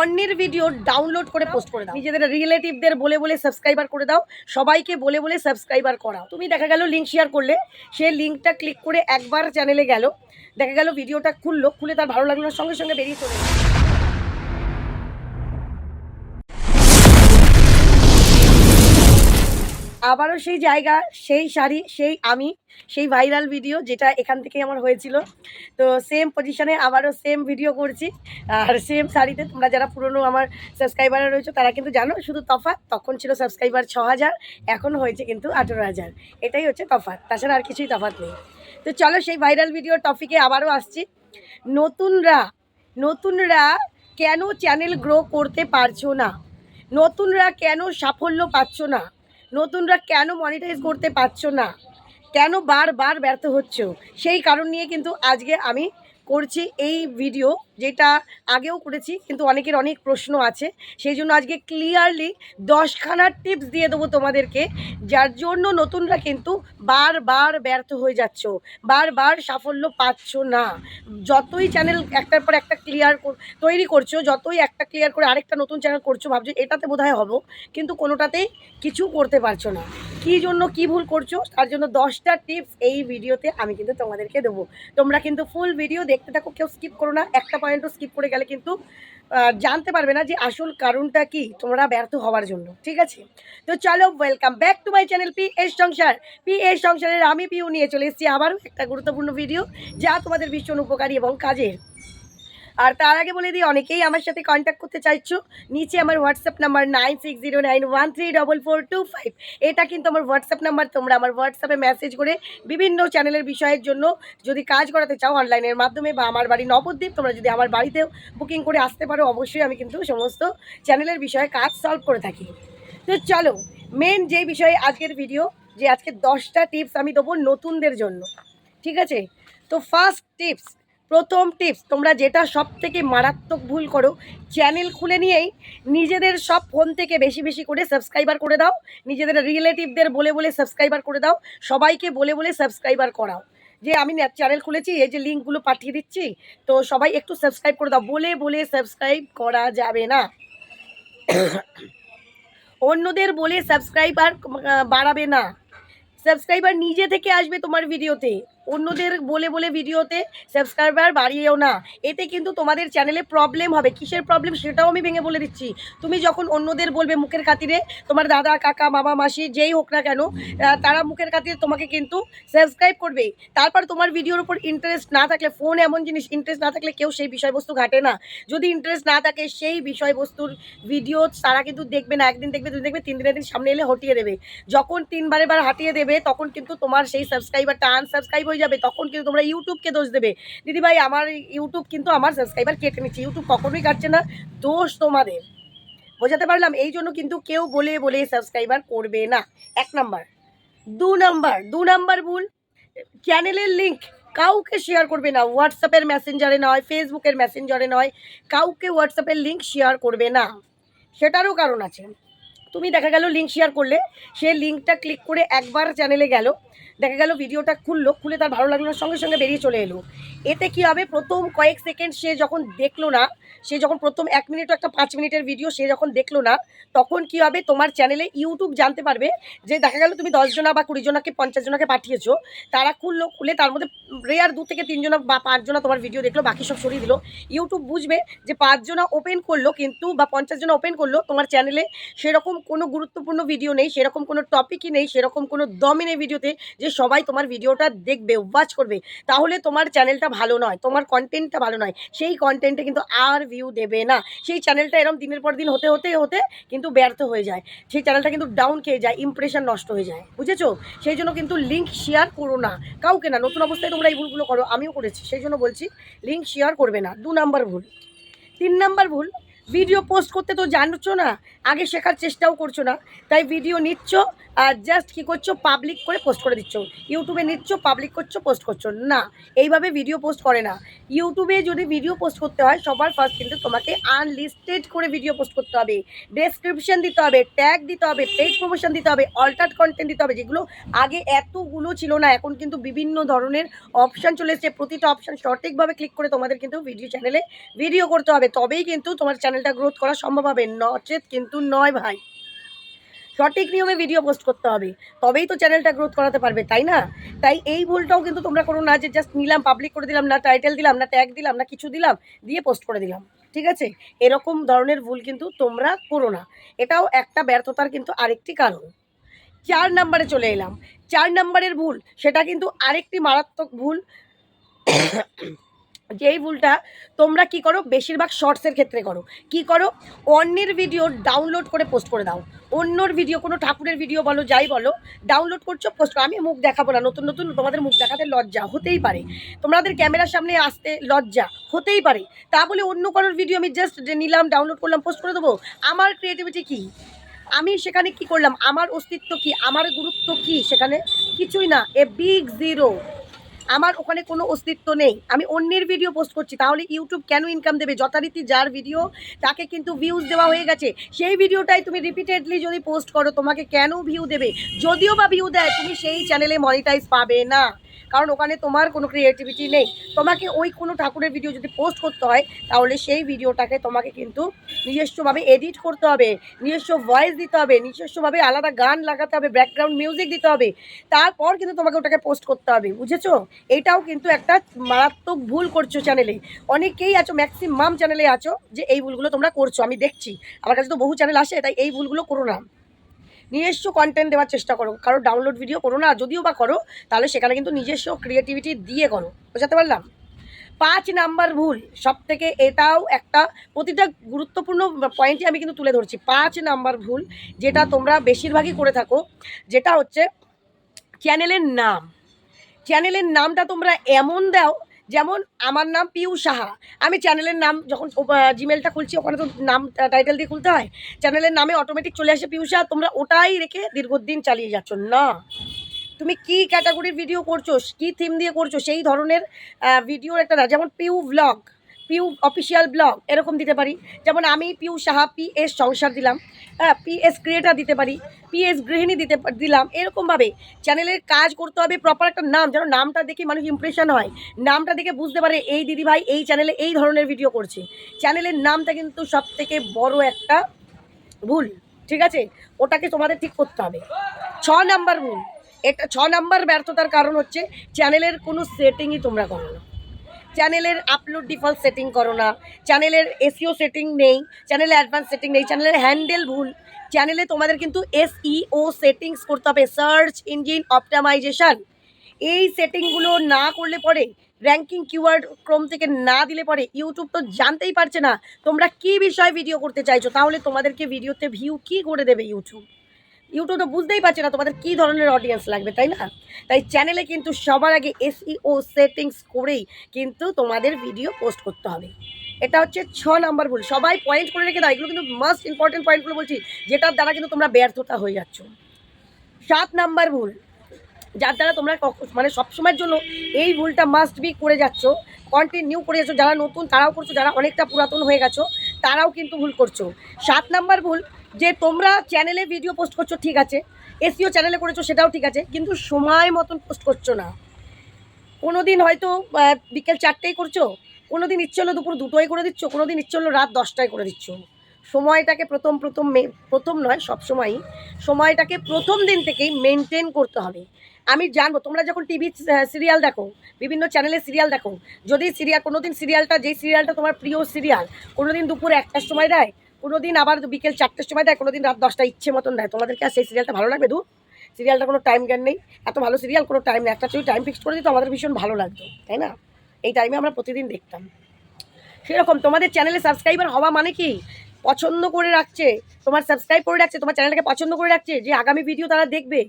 অন্যের video download করে post করে দাও, নিজেদের রিলেটিভদের বলে বলে সাবস্ক্রাইবার করে দাও, সবাইকে বলে বলে সাবস্ক্রাইবার করাও। তুমি দেখা গেল লিঙ্ক শেয়ার করলে, সে লিঙ্কটা ক্লিক করে একবার চ্যানেলে গেল, দেখা গেল ভিডিওটা খুলে তার ভালো লাগলো না, সঙ্গে সঙ্গে বেরিয়ে চলে গেল। আবারও সেই জায়গা, সেই শাড়ি, সেই আমি, সেই ভাইরাল ভিডিও যেটা এখান থেকেই আমার হয়েছিল। তো সেম পজিশনে আবারও সেম ভিডিও করছি, আর সেম শাড়িতে। তোমরা যারা পুরনো আমার সাবস্ক্রাইবার রয়েছে তারা কিন্তু জানো, শুধু তফাৎ তখন ছিল সাবস্ক্রাইবার 6000, এখন হয়েছে কিন্তু 18000। এটাই হচ্ছে তফাৎ, তাছাড়া আর কিছুই তফাৎ নেই। তো চলো সেই ভাইরাল ভিডিওর টপিকে আবারও আসছি। নতুনরা কেন চ্যানেল গ্রো করতে পারছো না? নতুনরা কেন সাফল্য পাচ্ছ না? নতুনরা কেন মনিটাইজ করতে পারছো না? কেন বারবার ব্যর্থ হচ্ছ? সেই কারণ নিয়ে কিন্তু আজকে আমি করছি এই ভিডিও, যেটা আগেও করেছি, কিন্তু অনেকের অনেক প্রশ্ন আছে। সেই জন্য আজকে ক্লিয়ারলি 10খানা টিপস দিয়ে দেবো তোমাদেরকে, যার জন্য নতুনরা কিন্তু বারবার ব্যর্থ হয়ে যাচ্ছ, বারবার সাফল্য পাচ্ছ না। যতই চ্যানেল একটার পর একটা তৈরি করছো, যতই একটা ক্লিয়ার করে আরেকটা নতুন চ্যানেল করছো, ভাবছো এটাতে বোধহয় হবো, কিন্তু কোনোটাতেই কিছু করতে পারছো না। কী জন্য, কী ভুল করছো, তার জন্য 10টা টিপস এই ভিডিওতে আমি কিন্তু তোমাদেরকে দেবো। তোমরা কিন্তু ফুল ভিডিও দেখতে থাকো, কেউ স্কিপ করো না। একটা পয়েন্টও স্কিপ করে গেলে কিন্তু জানতে পারবে না যে আসল কারণটা কি তোমরা ব্যর্থ হওয়ার জন্য, ঠিক আছে? তো চলো, welcome back to my channel P S সংসারের আমি পিউ নিয়ে চলে এসেছি আবারও একটা গুরুত্বপূর্ণ ভিডিও, যা তোমাদের ভীষণ উপকারী এবং কাজের। আর তার আগে বলে দিই, অনেকেই আমার সাথে কন্ট্যাক্ট করতে চাইছো, নিচে আমার হোয়াটসঅ্যাপ নাম্বার 9609134425, এটা কিন্তু আমার হোয়াটসঅ্যাপ নাম্বার। তোমরা আমার হোয়াটসঅ্যাপে মেসেজ করে বিভিন্ন চ্যানেলের বিষয়ের জন্য যদি কাজ করাতে চাও অনলাইনের মাধ্যমে, বা আমার বাড়ি নবদ্বীপ, তোমরা যদি আমার বাড়িতেও বুকিং করে আসতে পারো, অবশ্যই আমি কিন্তু সমস্ত চ্যানেলের বিষয়ে কাজ সলভ করে থাকি। তো চলো, মেন যে বিষয়ে আজকের ভিডিও, যে আজকে 10টা টিপস আমি দেবো নতুনদের জন্য, ঠিক আছে? তো প্রথম টিপস, তোমরা যেটা সব থেকে মারাত্মক ভুল করো, চ্যানেল খুলে নিয়েই নিজেদের সব ফোন থেকে বেশি বেশি করে সাবস্ক্রাইবার করে দাও, নিজেদের রিলেটিভদের বলে বলে সাবস্ক্রাইবার করে দাও, সবাইকে বলে বলে সাবস্ক্রাইবার করাও, যে আমি চ্যানেল খুলেছি, এই যে লিঙ্কগুলো পাঠিয়ে দিচ্ছি, তো সবাই একটু সাবস্ক্রাইব করে দাও। বলে বলে সাবস্ক্রাইব করা যাবে না। অন্যদের বলে সাবস্ক্রাইবার বাড়াবে না। সাবস্ক্রাইবার নিজে থেকে আসবে তোমার ভিডিওতে, অন্যদের বলে বলে ভিডিওতে সাবস্ক্রাইবার বাড়িয়েও না। এতে কিন্তু তোমাদের চ্যানেলে প্রবলেম হবে। কিসের প্রবলেম সেটাও আমি ভেঙে বলে দিচ্ছি। তুমি যখন অন্যদের বলবে মুখের খাতিরে, তোমার দাদা কাকা মামা মাসি যেই হোক না কেন, তারা মুখের খাতিরে তোমাকে কিন্তু সাবস্ক্রাইব করবে। তারপর তোমার ভিডিওর উপর ইন্টারেস্ট না থাকলে, ফোন এমন জিনিস, ইন্টারেস্ট না থাকলে কেউ সেই বিষয়বস্তু ঘাটে না। যদি ইন্টারেস্ট না থাকে সেই বিষয়বস্তুর ভিডিও তারা কিন্তু দেখবে না। একদিন দেখবে, দুদিন দেখবে, 3 দিনের দিন সামনে এলে হটিয়ে দেবে। যখন 3 বার হাঁটিয়ে দেবে, তখন কিন্তু তোমার সেই সাবস্ক্রাইবারটা আনসাবস্ক্রাইব হয়ে যাবে। তখন কিন্তু তোমরা ইউটিউবকে দোষ দেবে, দিদিভাই আমার ইউটিউব কিন্তু আমার সাবস্ক্রাইবার কেটে নিচ্ছে। ইউটিউব কখনোই কাটছে না, দোষ তোমাদের। বোঝাতে পারলাম? এই জন্য কিন্তু কেউ বলে বলে সাবস্ক্রাইবার করবে না, 1 নাম্বার। 2 নাম্বার ভুল, চ্যানেলের লিঙ্ক কাউকে শেয়ার করবে না। হোয়াটসঅ্যাপের মেসেঞ্জারে নয়, ফেসবুকের মেসেঞ্জারে নয়, কাউকে হোয়াটসঅ্যাপের লিঙ্ক শেয়ার করবে না। সেটারও কারণ আছে। তুমি দেখা গেল লিঙ্ক শেয়ার করলে, সে লিঙ্কটা ক্লিক করে একবার চ্যানেলে গেল, দেখা গেল ভিডিওটা খুলে তার ভালো লাগলো না, সঙ্গে সঙ্গে বেরিয়ে চলে এলো। এতে কি হবে, প্রথম কয়েক সেকেন্ড সে যখন দেখলো না, সে যখন প্রথম 1 মিনিট একটা 5 মিনিটের ভিডিও সে যখন দেখলো না, তখন কি হবে, তোমার চ্যানেলে ইউটিউব জানতে পারবে যে দেখা গেল তুমি 10 জনা বা 20 জনাকে 50 জনাকে পাঠিয়েছো, তারা খুলে তার মধ্যে রেয়ার 2 থেকে 3 জনা বা 5 জনা তোমার ভিডিও দেখলো, বাকি সব সরিয়ে দিল। ইউটিউব বুঝবে যে 5 জনা ওপেন করলো কিন্তু, বা 50 জনা ওপেন করলো, তোমার চ্যানেলে সেরকম কোনো গুরুত্বপূর্ণ ভিডিও নেই, সেরকম কোনো টপিকই নেই, সেরকম কোনো দমই নেই ভিডিওতে যে সবাই তোমার ভিডিওটা দেখবে, ওয়াচ করবে। তাহলে তোমার চ্যানেলটা ভালো নয়, তোমার কন্টেন্টটা ভালো নয়, সেই কন্টেন্টে কিন্তু আর ভিউ দেবে না। সেই চ্যানেলটা এরকম দিনের পর দিন হতে কিন্তু ব্যর্থ হয়ে যায়, সেই চ্যানেলটা কিন্তু ডাউন খেয়ে যায়, ইমপ্রেশন নষ্ট হয়ে যায়। বুঝেছো? সেই জন্য কিন্তু লিঙ্ক শেয়ার করো না, কাউকে না। নতুন অবস্থায় তোমরা এই ভুলগুলো করো, আমিও করেছি, সেই জন্য বলছি লিঙ্ক শেয়ার করবে না। 2 নাম্বার ভুল। 3 নাম্বার ভুল, ভিডিও পোস্ট করতে তো জানছো না, আগে শেখার চেষ্টাও করছো না, তাই ভিডিও নিচ্ছ আর জাস্ট কী করছো, পাবলিক করে পোস্ট করে দিচ্ছ। ইউটিউবে নিচ্ছ, পাবলিক করছো, পোস্ট করছো না। এইভাবে ভিডিও পোস্ট করে না। ইউটিউবে যদি ভিডিও পোস্ট করতে হয়, সবার ফার্স্ট কিন্তু তোমাকে আনলিস্টেড করে ভিডিও পোস্ট করতে হবে, ডেসক্রিপশন দিতে হবে, ট্যাগ দিতে হবে, পেজ প্রমোশন দিতে হবে, অল্টার্ড কন্টেন্ট দিতে হবে, যেগুলো আগে এতগুলো ছিল না। এখন কিন্তু বিভিন্ন ধরনের অপশান চলে এসেছে। প্রতিটা অপশান সঠিকভাবে ক্লিক করে তোমাদের কিন্তু ভিডিও চ্যানেলে ভিডিও করতে হবে, তবেই কিন্তু তোমার চ্যানেলটা গ্রোথ করা সম্ভব হবে, নচেত কিন্তু নয় ভাই। সঠিক নিয়মে ভিডিও পোস্ট করতে হবে, তবেই তো চ্যানেলটা গ্রোথ করাতে পারবে, তাই না? তাই এই ভুলটাও কিন্তু তোমরা করো না, যে জাস্ট নিলাম, পাবলিক করে দিলাম, না টাইটেল দিলাম, না ট্যাগ দিলাম, না কিছু দিলাম, দিয়ে পোস্ট করে দিলাম। ঠিক আছে? এরকম ধরনের ভুল কিন্তু তোমরা করো না। এটাও একটা ব্যর্থতার কিন্তু আরেকটি কারণ। 4 নাম্বারে চলে এলাম। 4 নাম্বারের ভুল, সেটা কিন্তু আরেকটি মারাত্মক ভুল। যেই ভুলটা তোমরা কি করো, বেশিরভাগ শর্টসের ক্ষেত্রে করো। কি করো, অন্যের ভিডিও ডাউনলোড করে পোস্ট করে দাও। অন্যর ভিডিও, কোনো ঠাকুরের ভিডিও বলো, যাই বলো, ডাউনলোড করছো, পোস্ট করো। আমি মুখ দেখাবো না, নতুন নতুন তোমাদের মুখ দেখাতে লজ্জা হতেই পারে, তোমাদের ক্যামেরার সামনে আসতে লজ্জা হতেই পারে, তা বলে অন্য কারোর ভিডিও আমি জাস্ট নিলাম, ডাউনলোড করলাম, পোস্ট করে দেবো? আমার ক্রিয়েটিভিটি কী? আমি সেখানে কি করলাম? আমার অস্তিত্ব কি? আমার গুরুত্ব কি সেখানে? কিছুই না, এ বিগ জিরো। আমার ওখানে কোনো অস্তিত্ব নেই। আমি অন্যের ভিডিও পোস্ট করছি, তাহলে ইউটিউব কেন ইনকাম দেবে? যথারীতি যার ভিডিও তাকে কিন্তু ভিউজ দেওয়া হয়ে গেছে, সেই ভিডিওটাই তুমি রিপিটেডলি যদি পোস্ট করো, তোমাকে কেন ভিউ দেবে? যদিও বা ভিউ দেয়, তুমি সেই চ্যানেলে মনিটাইজ পাবে না, কারণ ওখানে তোমার কোনো ক্রিয়েটিভিটি নেই। তোমাকে ওই কোনো ঠাকুরের ভিডিও যদি পোস্ট করতে হয়, তাহলে সেই ভিডিওটাকে তোমাকে কিন্তু নিজস্বভাবে এডিট করতে হবে, নিজস্ব ভয়েস দিতে হবে, নিজস্বভাবে আলাদা গান লাগাতে হবে, ব্যাকগ্রাউন্ড মিউজিক দিতে হবে, তারপর কিন্তু তোমাকে ওটাকে পোস্ট করতে হবে। বুঝেছো? এটাও কিন্তু একটা মারাত্মক ভুল করছো চ্যানেলে। অনেকেই আছো, ম্যাক্সিমাম চ্যানেলে আছো, যে এই ভুলগুলো তোমরা করছো। আমি দেখছি, আমার কাছে তো বহু চ্যানেল আসে, তাই এই ভুলগুলো করো না। নিজস্ব কন্টেন্ট দেওয়ার চেষ্টা করো, কারো ডাউনলোড ভিডিও করো না, যদিও বা করো, তাহলে সেখানে কিন্তু নিজস্ব ক্রিয়েটিভিটি দিয়ে করো। বোঝাতে পারলাম? 5 নাম্বার ভুল, সব থেকে এটাও একটা, প্রতিটা গুরুত্বপূর্ণ পয়েন্টই আমি কিন্তু তুলে ধরছি। 5 নাম্বার ভুল যেটা তোমরা বেশিরভাগই করে থাকো, যেটা হচ্ছে চ্যানেলের নাম। চ্যানেলের নামটা তোমরা এমন দাও, যেমন আমার নাম পিউ সাহা, আমি চ্যানেলের নাম যখন জিমেলটা খুলছি, ওখানে তো নাম টাইটেল দিয়ে খুলতে হয়, চ্যানেলের নামে অটোমেটিক চলে আসে পিউ সাহা, তোমরা ওটাই রেখে দীর্ঘদিন চালিয়ে যাচ্ছ না। তুমি কি ক্যাটাগরির ভিডিও করছো, কি থিম দিয়ে করছো, সেই ধরনের ভিডিওর একটা, যেমন Piu blog, Piu official blog এরকম দিতে পারি। যেমন আমি পিউ সাহা পিএস সংসার দিলাম, হ্যাঁ, পিএস ক্রিয়েটার দিতে পারি, পিএস গৃহিণী দিলাম। এরকমভাবে চ্যানেলের কাজ করতে হবে, প্রপার একটা নাম, যেন নামটা দেখে মানুষ ইমপ্রেশন হয়, নামটা দেখে বুঝতে পারে এই দিদিভাই এই চ্যানেলে এই ধরনের ভিডিও করছে। চ্যানেলের নামটা কিন্তু সব থেকে বড় একটা ভুল। ঠিক আছে? ওটাকে তোমাদের ঠিক করতে হবে। 6 নাম্বার ভুল, এটা 6 নাম্বার ব্যর্থতার কারণ হচ্ছে চ্যানেলের কোনো সেটিংই তোমরা করো না। চ্যানেলের আপলোড ডিফল্ট সেটিং করো না, চ্যানেলের এসইও সেটিং নেই, চ্যানেলে অ্যাডভান্স সেটিং নেই, চ্যানেলের হ্যান্ডেল ভুল। চ্যানেলে তোমাদের কিন্তু এসইও সেটিংস করতে হবে, সার্চ ইঞ্জিন অপটিমাইজেশন। এই সেটিংগুলো না করলে পরে, র্যাঙ্কিং কিওয়ার্ড ক্রম থেকে না দিলে পরে, ইউটিউব তো জানতেই পারছে না তোমরা কী বিষয়ে ভিডিও করতে চাইছো, তাহলে তোমাদেরকে ভিডিওতে ভিউ কী করে দেবে ইউটিউব? ইউটিউব তো বুঝতেই পারছে না তোমাদের কী ধরনের অডিয়েন্স লাগবে, তাই না? তাই চ্যানেলে কিন্তু সবার আগে এসইও সেটিংস করেই কিন্তু তোমাদের ভিডিও পোস্ট করতে হবে। এটা হচ্ছে 6 নাম্বার ভুল। সবাই পয়েন্ট করে রেখে দাও, এগুলো কিন্তু মাস্ট ইম্পর্টেন্ট পয়েন্টগুলো বলছি, যেটার দ্বারা কিন্তু তোমরা ব্যর্থতা হয়ে যাচ্ছ। 7 নাম্বার ভুল, যার দ্বারা তোমরা মানে সবসময়ের জন্য এই ভুলটা মাস্ট বি করে যাচ্ছ, কন্টিনিউ করে যাচ্ছ। যারা নতুন তারাও করছো, যারা অনেকটা পুরাতন হয়ে গেছো তারাও কিন্তু ভুল করছো। 7 নাম্বার ভুল, যে তোমরা চ্যানেলে ভিডিও পোস্ট করছো, ঠিক আছে, এসইও চ্যানেলে করেছো, সেটাও ঠিক আছে, কিন্তু সময় মতন পোস্ট করছো না। কোনো দিন হয়তো বিকেল 4টেই করছো, কোনো দিন ইচ্ছে হলো দুপুর 2টোয় করে দিচ্ছ, কোনো দিন ইচ্ছে হলো রাত 10টায় করে দিচ্ছ। সময়টাকে প্রথম নয়, সবসময়ই সময়টাকে প্রথম দিন থেকেই মেনটেন করতে হবে। আমি জানবো তোমরা যখন টিভি সিরিয়াল দেখো, বিভিন্ন চ্যানেলে সিরিয়াল দেখো, যদি কোনো দিন সিরিয়ালটা, যেই সিরিয়ালটা তোমার প্রিয় সিরিয়াল, কোনো দিন দুপুর 1টার সময় দেয়, কোনো দিন আবার বিকেল 4টের সময় দেয়, কোনো দিন রাত 10টা, ইচ্ছে মতন দেয়, তোমাদেরকে আর সেই সিরিয়ালটা ভালো লাগবে? সিরিয়ালটা কোনো টাইম জ্ঞান নেই, এত ভালো সিরিয়াল, কোনো টাইম নেই। একটা যদি টাইম ফিক্সড করে দিত আমাদের ভীষণ ভালো লাগতো, তাই না? এই টাইমে আমরা প্রতিদিন দেখতাম। সেরকম তোমাদের চ্যানেলে সাবস্ক্রাইবার হওয়া মানে কি, পছন্দ করে রাখছে, তোমার সাবস্ক্রাইব করে রাখছে, তোমার চ্যানেলটাকে পছন্দ করে রাখছে, যে আগামী ভিডিও তারা দেখবে।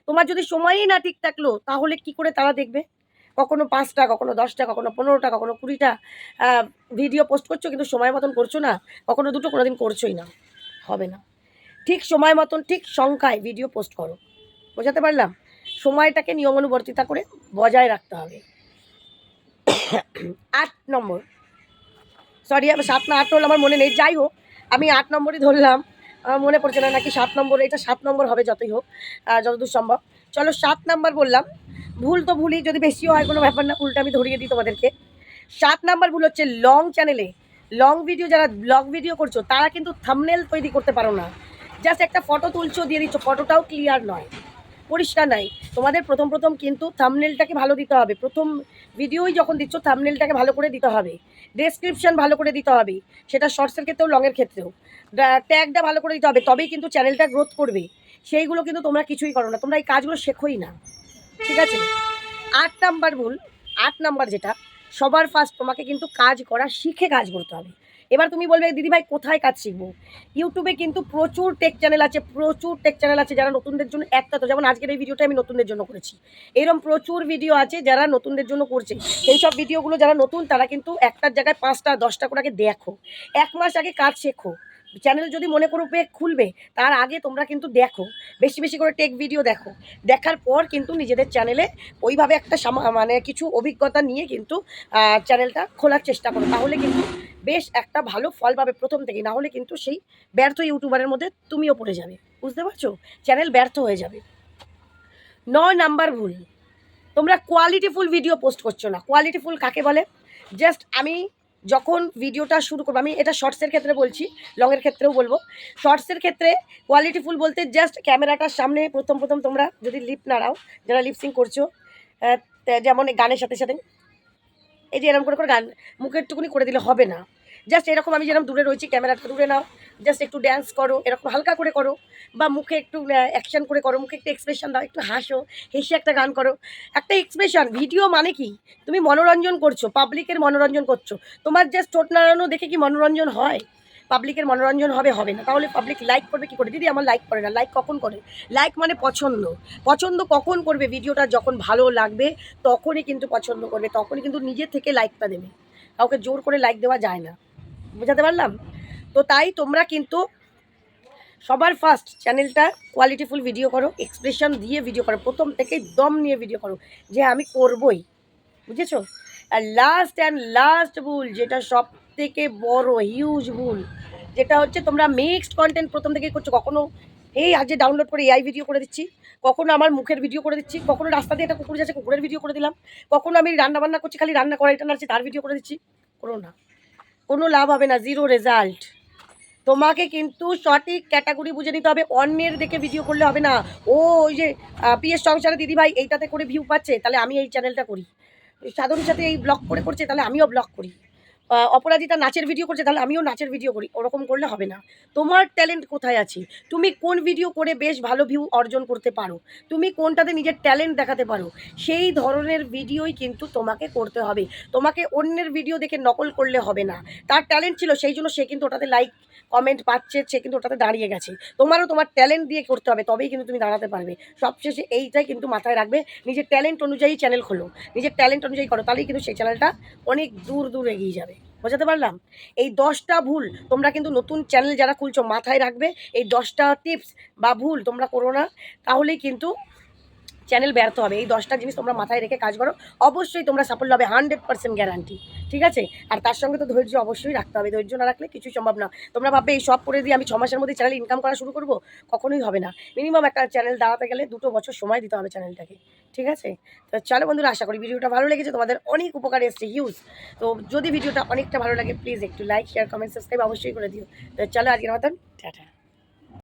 তোমার যদি সময়ই না ঠিক থাকলো, তাহলে কি করে তারা দেখবে? কখনো 5টা, কখনো 10টা, কখনো 15টা, কখনো 20টা ভিডিও পোস্ট করছো, কিন্তু সময় মতন করছো না, কখনো 2টো, কোনো দিন করছোই না, হবে না। ঠিক সময় মতন ঠিক সংখ্যায় ভিডিও পোস্ট করো। বোঝাতে পারলাম? সময়টাকে নিয়মানুবর্তিতা করে বজায় রাখতে হবে। 8 নম্বর, সরি 7 না 8 হলো আমার মনে নেই, যাই হোক আমি 8 নম্বরই ধরলাম, আমার মনে পড়ছে না নাকি 7 নম্বর, এটা 7 নম্বর হবে যতই হোক, যতদূর সম্ভব। চলো 7 নাম্বার বললাম, ভুল তো ভুলই, যদি বেশিও হয় কোনো ব্যাপার না, ভুলটা আমি ধরিয়ে দিই তোমাদেরকে। 7 নাম্বার ভুল হচ্ছে লং চ্যানেলে লং ভিডিও, যারা ব্লগ ভিডিও করছো তারা কিন্তু থাম্বনেল তৈরি করতে পারো না। জাস্ট একটা ফটো তুলছো, দিয়ে দিচ্ছ, ফটোটাও ক্লিয়ার নয়, পরিষ্কার নাই। তোমাদের প্রথম কিন্তু থাম্বনেলটাকে ভালো দিতে হবে। প্রথম ভিডিওই যখন দিচ্ছ থাম্বনেলটাকে ভালো করে দিতে হবে, ডেসক্রিপশন ভালো করে দিতে হবে, সেটা শর্টসের ক্ষেত্রেও লংয়ের ক্ষেত্রেও। ট্যাগটা ভালো করে দিতে হবে, তবেই কিন্তু চ্যানেলটা গ্রোথ করবে। সেইগুলো কিন্তু তোমরা কিছুই করো না, তোমরা এই কাজগুলো শেখোই না, ঠিক আছে? 8 নাম্বার ভুল, 8 নাম্বার যেটা, সবার ফার্স্ট তোমাকে কিন্তু কাজ করা শিখে কাজ করতে হবে। এবার তুমি বলবে দিদিভাই কোথায় কাজ শিখবো? ইউটিউবে কিন্তু প্রচুর টেক চ্যানেল আছে, যারা নতুনদের জন্য, একটা তো যেমন আজকের এই ভিডিওটা আমি নতুনদের জন্য করেছি, এরকম প্রচুর ভিডিও আছে যারা নতুনদের জন্য করছে। সেই সব ভিডিওগুলো যারা নতুন তারা কিন্তু একটার জায়গায় 5টা 10টা করে আগে দেখো, 1 মাস আগে কাজ শেখো। চ্যানেল যদি মনে করবে খুলবে, তার আগে তোমরা কিন্তু দেখো, বেশি বেশি করে টেক ভিডিও দেখো, দেখার পর কিন্তু নিজেদের চ্যানেলে ওইভাবে একটা মানে কিছু অভিজ্ঞতা নিয়ে কিন্তু চ্যানেলটা খোলার চেষ্টা করো, তাহলে কিন্তু বেশ একটা ভালো ফল পাবে প্রথম থেকেই। না হলে কিন্তু সেই ব্যর্থ ইউটিউবারের মধ্যে তুমিও পড়ে যাবে, বুঝতে পারছো? চ্যানেল ব্যর্থ হয়ে যাবে। 9 নাম্বার ভুল, তোমরা কোয়ালিটিফুল ভিডিও পোস্ট করছো না। কোয়ালিটিফুল কাকে বলে? জাস্ট আমি যখন ভিডিওটা শুরু করবো, আমি এটা শর্টসের ক্ষেত্রে বলছি, লংয়ের ক্ষেত্রেও বলবো। শর্টসের ক্ষেত্রে কোয়ালিটিফুল বলতে জাস্ট ক্যামেরাটার সামনে প্রথম তোমরা যদি লিপ নাড়াও, যারা লিপসিং করছো, যেমন গানের সাথে সাথে এই যে এরকম করে গান মুখের টুকুনি করে দিলে হবে না। জাস্ট এরকম আমি যেরকম দূরে রয়েছি, ক্যামেরাটা দূরে নাও, জাস্ট একটু ড্যান্স করো, এরকম হালকা করে করো, বা মুখে একটু অ্যাকশন করে করো, মুখে একটু এক্সপ্রেশন দাও, একটু হাসো, হেসে একটা গান করো। একটা এক্সপ্রেশন, ভিডিও মানে কি? তুমি মনোরঞ্জন করছো, পাবলিকের মনোরঞ্জন করছো। তোমার জাস্ট ঠোঁট নাড়ানো দেখে কি মনোরঞ্জন হয়? পাবলিকের মনোরঞ্জন হবে না। তাহলে পাবলিক লাইক করবে কি করে? দিদি আমার লাইক করে না। লাইক কখন করে? লাইক মানে পছন্দ কখন করবে? ভিডিওটা যখন ভালো লাগবে তখনই কিন্তু পছন্দ করবে, তখনই কিন্তু নিজে থেকে লাইকটা দেবে, কাউকে জোর করে লাইক দেওয়া যায় না। বুঝাতে পারলাম? তো তাই তোমরা কিন্তু সবার ফার্স্ট চ্যানেলটা কোয়ালিটিফুল ভিডিও করো, এক্সপ্রেশন দিয়ে ভিডিও করো, প্রথম থেকেই দম নিয়ে ভিডিও করো যে আমি করবই, বুঝেছো? আর লাস্ট ভুল, যেটা সব থেকে বড় হিউজ ভুল, যেটা হচ্ছে তোমরা মিক্সড কন্টেন্ট প্রথম থেকেই করছো। কখনো এই আজ ডাউনলোড করে এআই ভিডিও করে দিচ্ছি, কখনো আমার মুখের ভিডিও করে দিচ্ছি, কখনো রাস্তা দিয়ে একটা কুকুর যাচ্ছে কুকুরের ভিডিও করে দিলাম, কখনো আমি রান্নাবান্না করছি খালি রান্না করাইটা নাড়ছি তার ভিডিও করে দিচ্ছি। করো না, কোনো লাভ হবে না, জিরো রেজাল্ট। তোমাকে কিন্তু সঠিক ক্যাটাগরি বুঝে নিতে হবে, অন্যের দেখে ভিডিও করলে হবে না। ওই যে পিএস সংসারে দিদিভাই এইটাতে করে ভিউ পাচ্ছে, তাহলে আমি এই চ্যানেলটা করি। সাধনের সাথে এই ব্লগ করছে, তাহলে আমিও ব্লগ করি। অপরাজিতা নাচের ভিডিও করছে, তাহলে আমিও নাচের ভিডিও করি। ওরকম করলে হবে না। তোমার ট্যালেন্ট কোথায় আছে? তুমি কোন ভিডিও করে বেশ ভালো ভিউ অর্জন করতে পারো, তুমি কোনটাতে নিজের ট্যালেন্ট দেখাতে পারো, সেই ধরনের ভিডিওই কিন্তু তোমাকে করতে হবে। তোমাকে অন্যের ভিডিও দেখে নকল করলে হবে না। তার ট্যালেন্ট ছিল সেই জন্য সে কিন্তু ওটাতে লাইক কমেন্ট পাচ্ছে, সে কিন্তু ওটাতে দাঁড়িয়ে গেছে। তোমারও তোমার ট্যালেন্ট দিয়ে করতে হবে, তবেই কিন্তু তুমি দাঁড়াতে পারবে। সবশেষে এইটাই কিন্তু মাথায় রাখবে, নিজের ট্যালেন্ট অনুযায়ী চ্যানেল খোলো, নিজের ট্যালেন্ট অনুযায়ী করো, তাহলেই কিন্তু সেই চ্যানেলটা অনেক দূর এগিয়ে যাবে। বোঝাতে পারলাম? এই 10টা ভুল তোমরা কিন্তু নতুন চ্যানেল যারা খুলছো মাথায় রাখবে। এই 10টা টিপস বা ভুল তোমরা করো না, তাহলেই কিন্তু চ্যানেল ব্যর্থ হবে। এই 10টা জিনিস তোমরা মাথায় রেখে কাজ করো, অবশ্যই তোমরা সাফল্য হবে, 100% গ্যারান্টি, ঠিক আছে? আর তার সঙ্গে তো ধৈর্য অবশ্যই রাখতে হবে, ধৈর্য না রাখলে কিছুই সম্ভব না। তোমরা ভাববে এই সব করে দিয়ে আমি 6 মাসের মধ্যে চ্যানেল ইনকাম করা শুরু করবো, কখনোই হবে না। মিনিমাম একটা চ্যানেল দাঁড়াতে গেলে 2 বছর সময় দিতে হবে চ্যানেলটাকে, ঠিক আছে? তো চলো বন্ধুরা, আশা করি ভিডিওটা ভালো লেগেছে, তোমাদের অনেক উপকারে এসছে, হিউজ। তো যদি ভিডিওটা অনেকটা ভালো লাগে প্লিজ একটু লাইক শেয়ার কমেন্ট সাবস্ক্রাইব অবশ্যই করে দিও। তো চলো আজকের মতন টাটা।